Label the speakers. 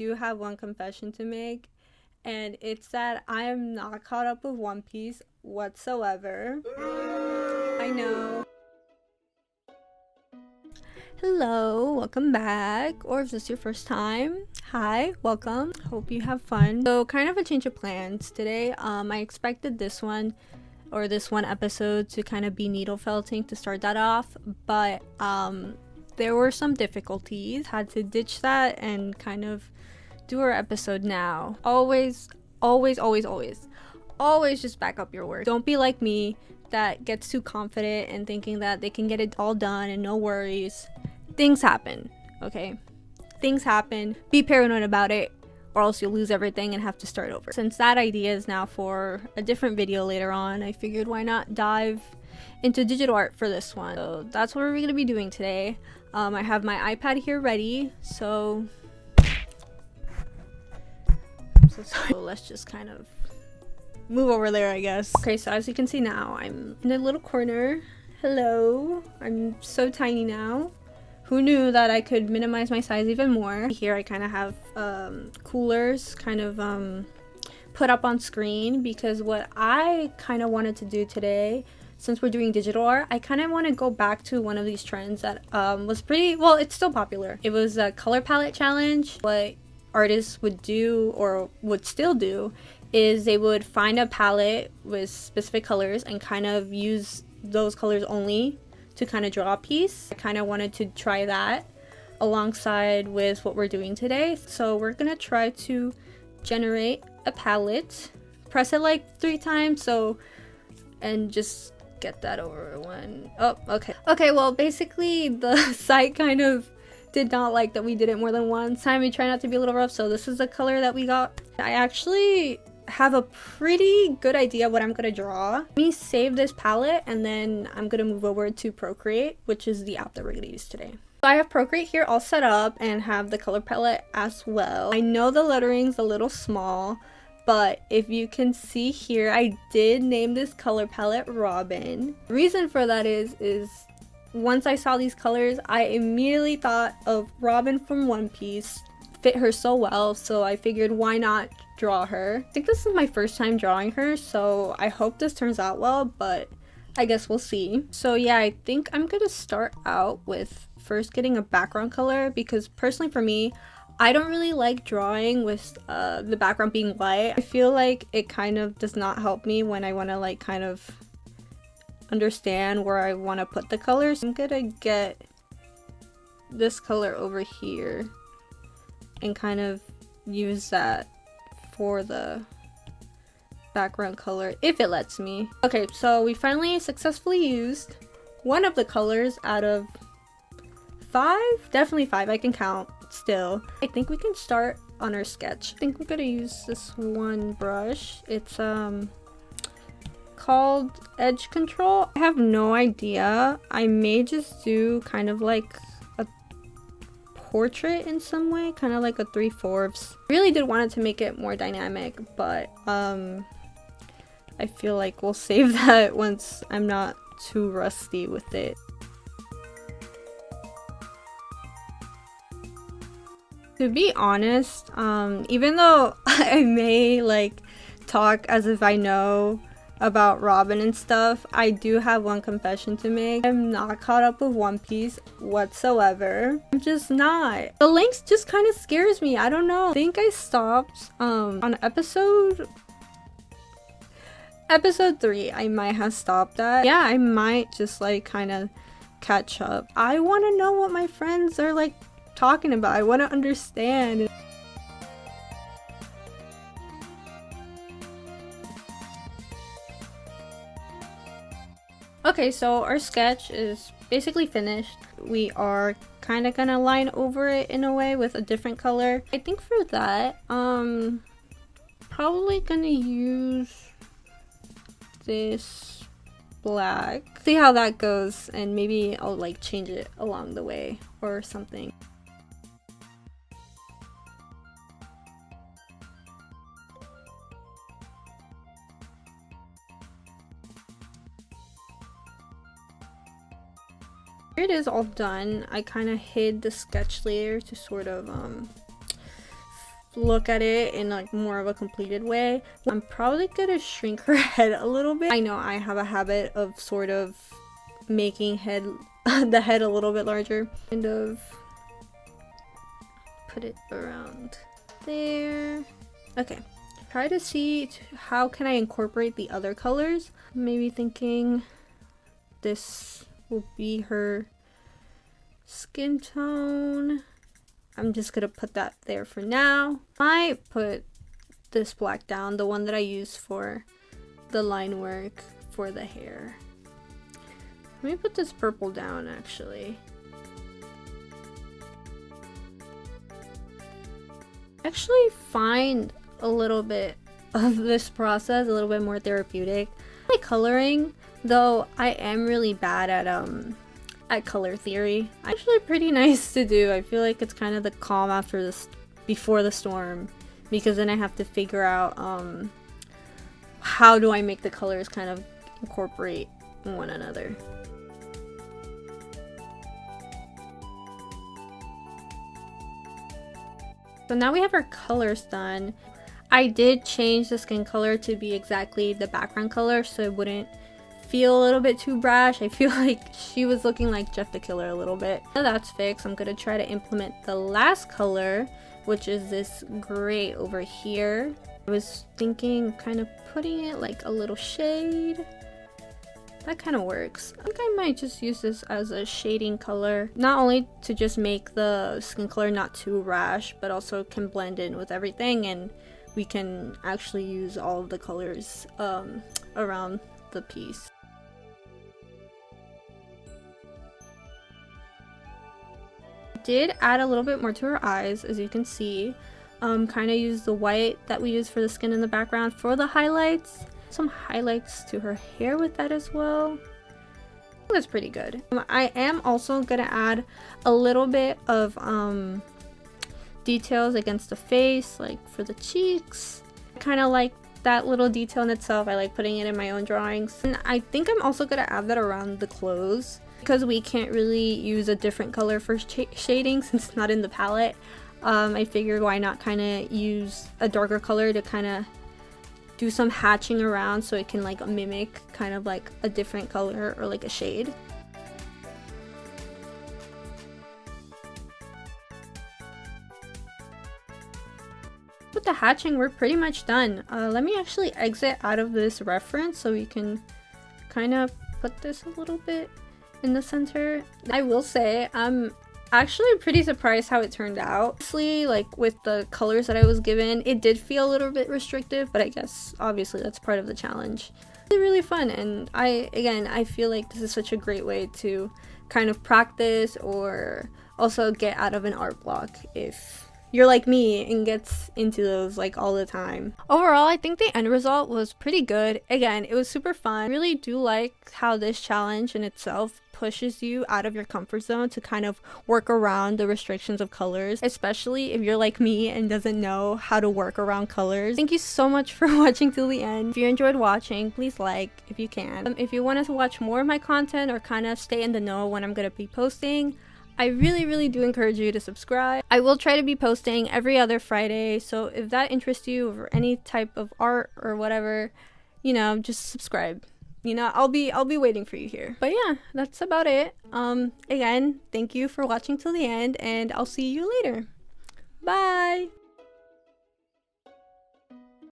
Speaker 1: do have one confession to make, and it's that I am not caught up with One Piece whatsoever. I know. Hello, welcome back, or if this is your first time, hi, welcome. Hope you have fun. So kind of a change of plans today. I expected this one episode to kind of be needle felting to start that off, but there were some difficulties. Had to ditch that and kind of do our episode now. Always just back up your work. Don't be like me that gets too confident and thinking that they can get it all done and no worries. Things happen, okay? Things happen. Be paranoid about it, or else you'll lose everything and have to start over. Since that idea is now for a different video later on, I figured why not dive into digital art for this one. So that's what we're gonna be doing today. I have my iPad here ready, so let's just kind of move over there, I guess. Okay, so as you can see now, I'm in a little corner. Hello, I'm so tiny now. Who knew that I could minimize my size even more? Here I kind of have coolers kind of put up on screen, because what I kind of wanted to do today, since we're doing digital art, I kind of want to go back to one of these trends that was pretty, well, it's still popular. It was a color palette challenge. What artists would do, or would still do, is they would find a palette with specific colors and kind of use those colors only to kind of draw a piece. I kind of wanted to try that alongside with what we're doing today. So we're gonna try to generate a palette, press it like 3 times, and just get that over one. Oh, okay, well, basically the site kind of did not like that we did it more than one time. We try not to be a little rough, so this is the color that we got. I actually have a pretty good idea what I'm gonna draw. Let me save this palette, and then I'm gonna move over to Procreate, which is the app that we're gonna use today. So I have Procreate here all set up and have the color palette as well. I know the lettering's a little small, but if you can see here, I did name this color palette Robin. The reason for that is once I saw these colors, I immediately thought of Robin from One Piece. Fit her so well, so I figured why not draw her. I think this is my first time drawing her, so I hope this turns out well, but I guess we'll see. So yeah, I think I'm gonna start out with first getting a background color, because personally for me, I don't really like drawing with the background being white. I feel like it kind of does not help me when I want to like kind of understand where I want to put the colors. I'm gonna get this color over here and kind of use that for the background color, if it lets me. Okay, so we finally successfully used one of the colors out of 5? Definitely 5, I can count still. I think we can start on our sketch. I think we're gonna use this one brush. It's called Edge Control. I have no idea. I may just do kind of like a portrait in some way, kind of like a 3/4. Really did want it to make it more dynamic, but I feel like we'll save that once I'm not too rusty with it. To be honest, even though I may like talk as if I know about Robin and stuff, I do have one confession to make. I'm not caught up with One Piece whatsoever. I'm just not. The length just kind of scares me. I don't know. I think I stopped on episode 3. I might have stopped at. Yeah, I might just like kind of catch up. I want to know what my friends are like talking about. I want to understand. Okay, so our sketch is basically finished. We are kind of gonna line over it in a way with a different color. I think for that, probably gonna use this black. See how that goes, and maybe I'll like change it along the way or something. Here it is all done. I kind of hid the sketch layer to sort of look at it in like more of a completed way. I'm probably gonna shrink her head a little bit. I know I have a habit of sort of making the head a little bit larger. Kind of put it around there. Okay. Try to see how can I incorporate the other colors. Maybe thinking this will be her skin tone. I'm just gonna put that there for now. I put this black down, the one that I use for the line work for the hair. Let me put this purple down actually. Actually find a little bit of this process a little bit more therapeutic. My coloring, though I am really bad at color theory, actually pretty nice to do. I feel like it's kind of the calm after this, before the storm, because then I have to figure out how do I make the colors kind of incorporate one another. So now we have our colors done. I did change the skin color to be exactly the background color so it wouldn't feel a little bit too brash. I feel like she was looking like Jeff the Killer a little bit. Now that's fixed. I'm gonna try to implement the last color, which is this gray over here. I was thinking kind of putting it like a little shade. That kind of works. I think I might just use this as a shading color, not only to just make the skin color not too rash, but also can blend in with everything, and we can actually use all of the colors around the piece. Did add a little bit more to her eyes, as you can see. Kind of use the white that we use for the skin in the background for the highlights. Some highlights to her hair with that as well. That's pretty good. I am also gonna add a little bit of details against the face, like for the cheeks. I kind of like that little detail in itself. I like putting it in my own drawings. And I think I'm also gonna add that around the clothes, because we can't really use a different color for shading since it's not in the palette. I figured why not kind of use a darker color to kind of do some hatching around so it can like mimic kind of like a different color or like a shade. With the hatching, we're pretty much done. Let me actually exit out of this reference so we can kind of put this a little bit in the center. I will say I'm actually pretty surprised how it turned out. Honestly, like with the colors that I was given, it did feel a little bit restrictive, but I guess obviously that's part of the challenge. It's really fun, and I feel like this is such a great way to kind of practice or also get out of an art block if you're like me and gets into those like all the time. Overall, I think the end result was pretty good. Again, it was super fun. I really do like how this challenge in itself pushes you out of your comfort zone to kind of work around the restrictions of colors, especially if you're like me and doesn't know how to work around colors. Thank you so much for watching till the end. If you enjoyed watching, please like if you can. If you wanted to watch more of my content or kind of stay in the know when I'm gonna be posting, I really do encourage you to subscribe. I will try to be posting every other Friday, so if that interests you or any type of art or whatever, you know, just subscribe. You know, I'll be waiting for you here. But yeah, that's about it. Again, thank you for watching till the end, and I'll see you later. Bye!